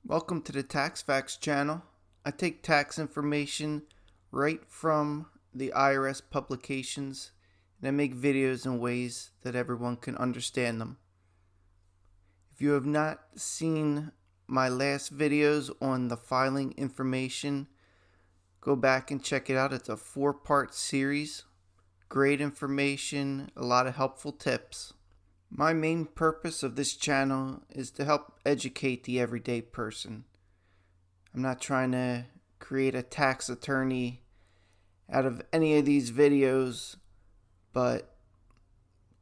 Welcome to the Tax Facts channel. I take tax information right from the IRS publications and I make videos in ways that everyone can understand them. If you have not seen my last videos on the filing information, go back and check it out. It's a 4-part series. Great information, a lot of helpful tips. My main purpose of this channel is to help educate the everyday person. I'm not trying to create a tax attorney out of any of these videos, but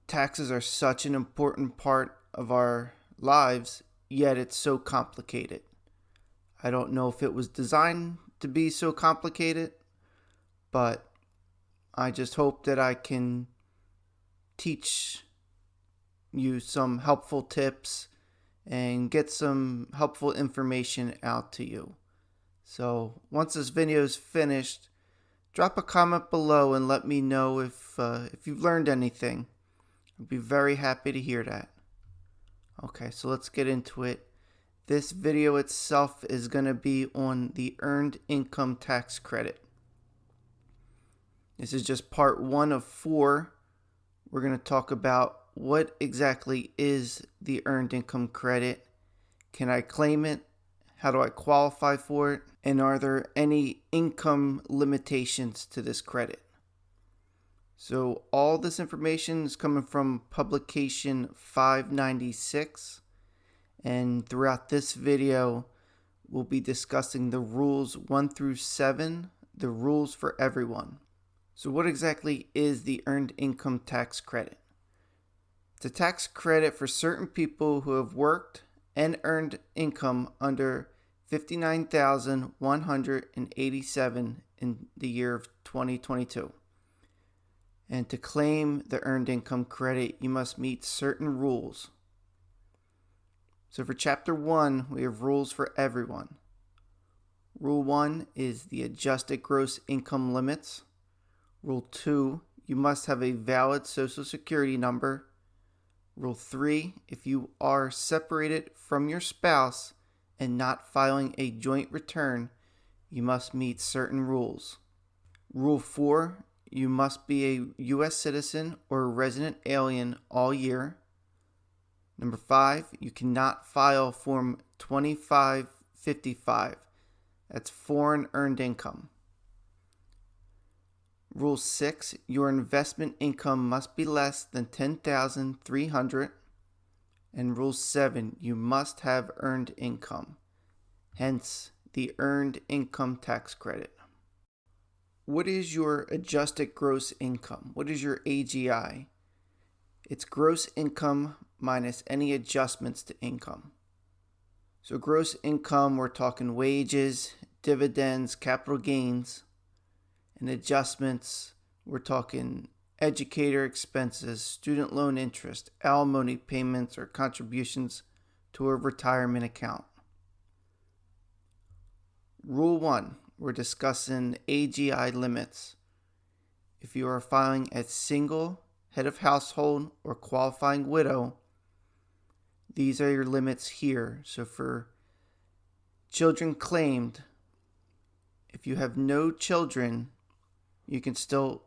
taxes are such an important part of our lives, yet it's so complicated. I don't know if it was designed to be so complicated, but I just hope that I can teach you some helpful tips and get some helpful information out to you. So once this video is finished, drop a comment below and let me know if you've learned anything. I'd be very happy to hear that. Okay, so let's get into it. This video itself is going to be on the Earned Income Tax Credit. This is just part 1 of 4. We're going to talk about what exactly is the Earned Income Credit. Can I claim it? How do I qualify for it? And are there any income limitations to this credit? So all this information is coming from publication 596. And throughout this video, we'll be discussing the rules 1 through 7, the rules for everyone. So what exactly is the Earned Income Tax Credit? It's a tax credit for certain people who have worked and earned income under $59,187 in the year of 2022. And to claim the Earned Income Credit, you must meet certain rules. So for Chapter 1, we have rules for everyone. Rule 1 is the adjusted gross income limits. Rule 2, you must have a valid Social Security number. Rule 3, if you are separated from your spouse and not filing a joint return, you must meet certain rules. Rule 4, you must be a U.S. citizen or a resident alien all year. Number 5, you cannot file Form 2555. That's foreign earned income. Rule 6, your investment income must be less than $10,300. And Rule 7, you must have earned income. Hence, the Earned Income Tax Credit. What is your adjusted gross income? What is your AGI? It's gross income minus any adjustments to income. So gross income, we're talking wages, dividends, capital gains. And adjustments, we're talking educator expenses, student loan interest, alimony payments, or contributions to a retirement account. Rule 1, we're discussing AGI limits. If you are filing as single, head of household, or qualifying widow, these are your limits here. So for children claimed, if you have no children, you can still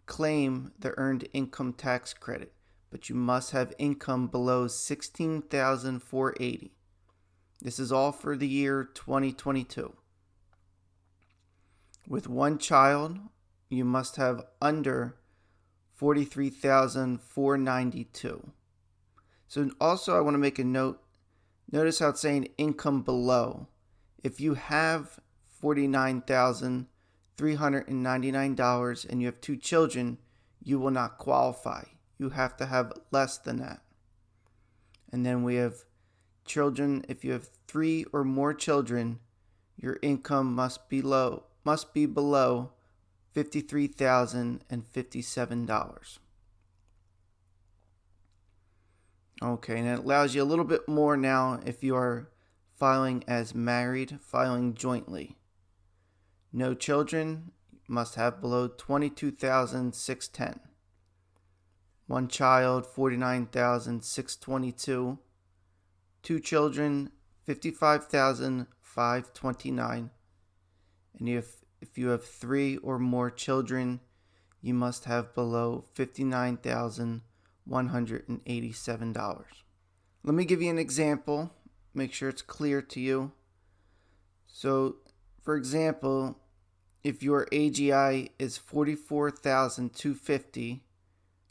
claim the Earned Income Tax Credit, but you must have income below $16,480. This is all for the year 2022. With one child, you must have under $43,492. So also I want to make a note. Notice how it's saying income below. If you have $49,399 and you have 2 children, you will not qualify. You have to have less than that. And then we have children. If you have 3 or more children, your income must be below $53,057. Okay, and it allows you a little bit more now if you are filing as married, filing jointly. No children, must have below $22,610. One child, $49,622. 2 children, $55,529. And if you have 3 or more children, you must have below $59,187. Let me give you an example. Make sure it's clear to you. So, for example, if your AGI is $44,250,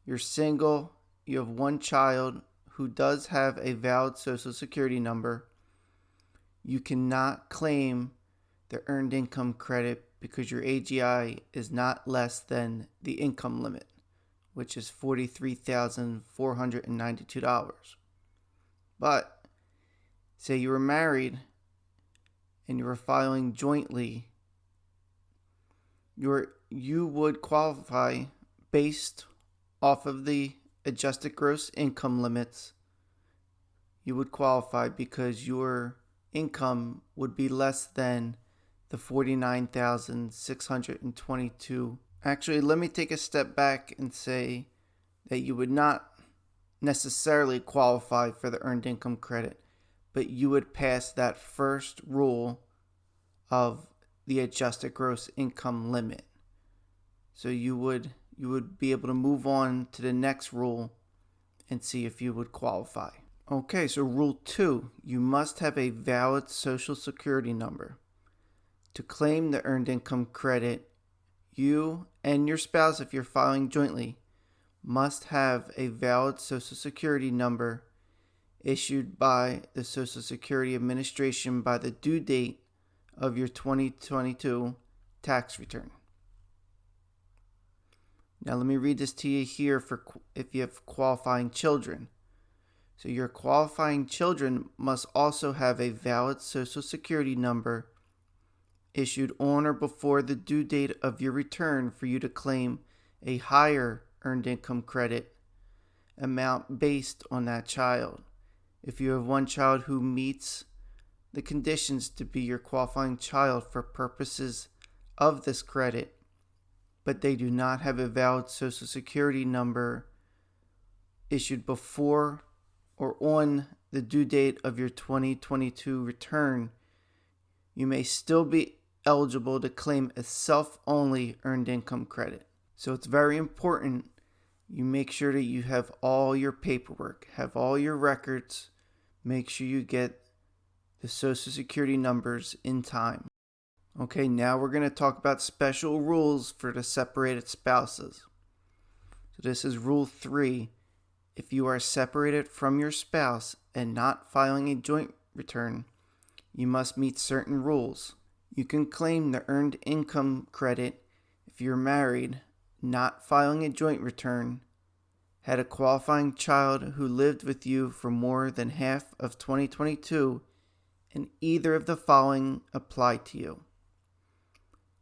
you're single, you have 1 child who does have a valid Social Security number, you cannot claim the earned income credit because your AGI is not less than the income limit, which is $43,492. But say you were married and you were filing jointly, you would qualify based off of the adjusted gross income limits. You would qualify because your income would be less than the $49,622. Actually, let me take a step back and say that you would not necessarily qualify for the earned income credit, but you would pass that first rule of the adjusted gross income limit. So you would be able to move on to the next rule and see if you would qualify. Okay, so rule 2, you must have a valid Social Security number. To claim the earned income credit, you and your spouse, if you're filing jointly, must have a valid Social Security number issued by the Social Security Administration by the due date of your 2022 tax return. Now let me read this to you here for if you have qualifying children. So your qualifying children must also have a valid Social Security number issued on or before the due date of your return for you to claim a higher earned income credit amount based on that child. If you have 1 child who meets the conditions to be your qualifying child for purposes of this credit, but they do not have a valid Social Security number issued before or on the due date of your 2022 return, you may still be eligible to claim a self-only earned income credit. So it's very important you make sure that you have all your paperwork, have all your records, make sure you get the Social Security numbers in time. Okay, now we're going to talk about special rules for the separated spouses. So this is rule 3. If you are separated from your spouse and not filing a joint return, you must meet certain rules. You can claim the earned income credit if you're married, not filing a joint return, had a qualifying child who lived with you for more than half of 2022, and either of the following apply to you.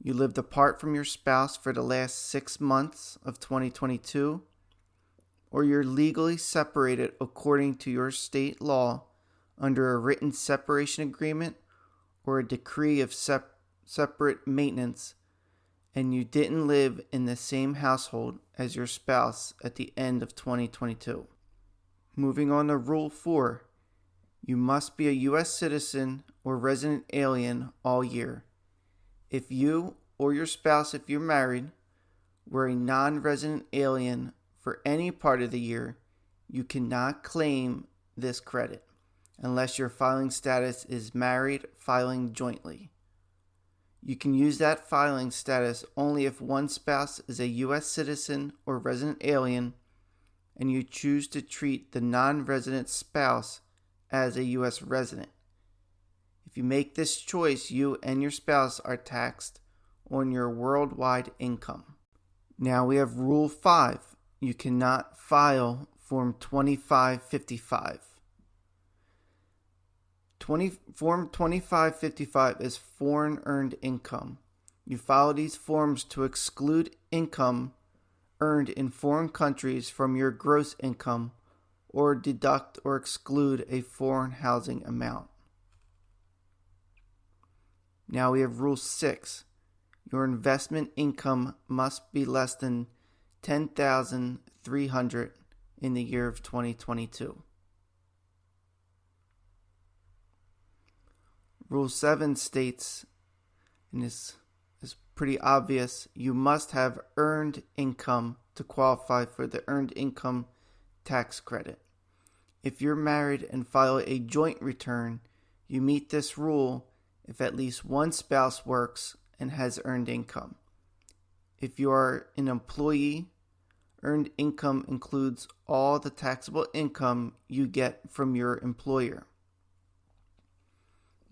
You lived apart from your spouse for the last 6 months of 2022, or you're legally separated according to your state law under a written separation agreement or a decree of separate maintenance, and you didn't live in the same household as your spouse at the end of 2022. Moving on to Rule 4, you must be a U.S. citizen or resident alien all year. If you or your spouse, if you're married, were a non-resident alien for any part of the year, you cannot claim this credit unless your filing status is married filing jointly. You can use that filing status only if one spouse is a U.S. citizen or resident alien and you choose to treat the non-resident spouse as a U.S. resident. If you make this choice, you and your spouse are taxed on your worldwide income. Now we have Rule 5. You cannot file Form 2555. Form 2555 is foreign earned income. You file these forms to exclude income earned in foreign countries from your gross income or deduct or exclude a foreign housing amount. Now we have Rule 6. Your investment income must be less than $10,300 in the year of 2022. Rule 7 states, and this is pretty obvious, you must have earned income to qualify for the earned income tax credit. If you're married and file a joint return, you meet this rule if at least one spouse works and has earned income. If you are an employee, earned income includes all the taxable income you get from your employer.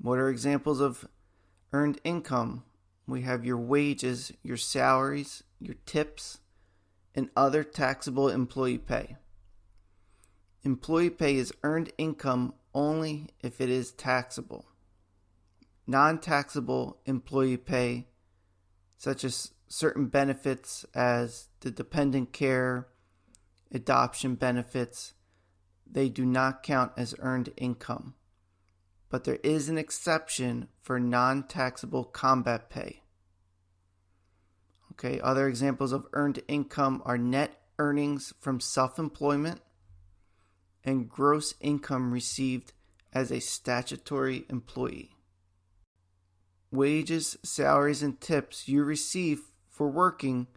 What are examples of earned income? We have your wages, your salaries, your tips, and other taxable employee pay. Employee pay is earned income only if it is taxable. Non-taxable employee pay, such as certain benefits as the dependent care, adoption benefits, they do not count as earned income. But there is an exception for non-taxable combat pay. Okay, other examples of earned income are net earnings from self-employment and gross income received as a statutory employee. Wages, salaries, and tips you receive for working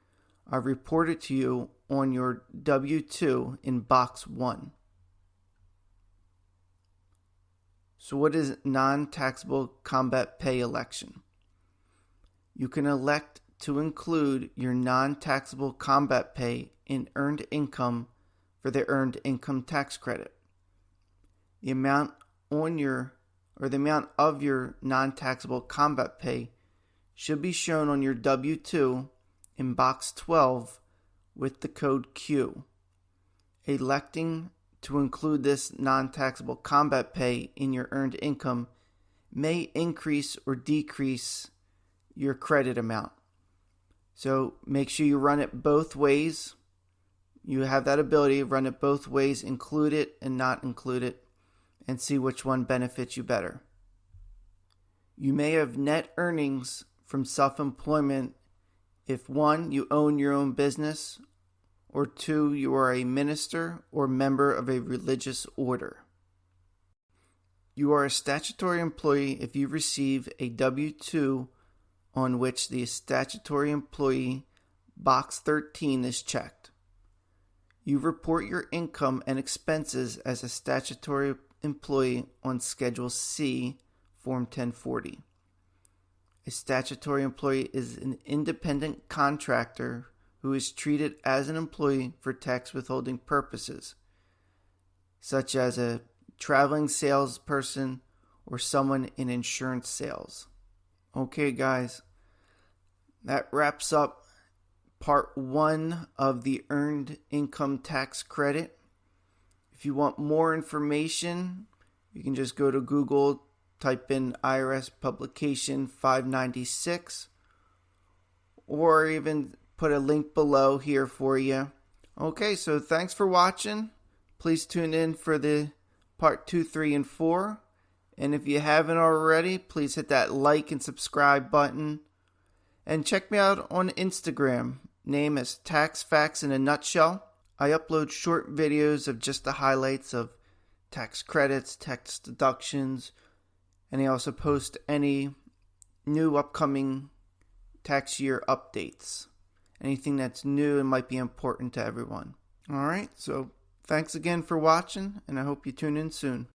are reported to you on your W-2 in Box 1. So what is non-taxable combat pay election? You can elect to include your non-taxable combat pay in earned income for the earned income tax credit. The amount of your non-taxable combat pay should be shown on your W-2 in Box 12 with the code Q. Electing to include this non-taxable combat pay in your earned income may increase or decrease your credit amount. So make sure you run it both ways. You have that ability to run it both ways, include it and not include it, and see which one benefits you better. You may have net earnings from self-employment if 1, you own your own business, or 2, you are a minister or member of a religious order. You are a statutory employee if you receive a W-2 on which the statutory employee Box 13 is checked. You report your income and expenses as a statutory employee on Schedule C, Form 1040. A statutory employee is an independent contractor who is treated as an employee for tax withholding purposes, such as a traveling salesperson or someone in insurance sales. Okay, guys, that wraps up Part 1 of the Earned Income Tax Credit. If you want more information, you can just go to Google, type in IRS Publication 596, or even put a link below here for you. Okay, so thanks for watching. Please tune in for the Part 2, 3, and 4. And if you haven't already, please hit that like and subscribe button. And check me out on Instagram. Name is Tax Facts in a Nutshell. I upload short videos of just the highlights of tax credits, tax deductions, and I also post any new upcoming tax year updates. Anything that's new and might be important to everyone. Alright, so thanks again for watching, and I hope you tune in soon.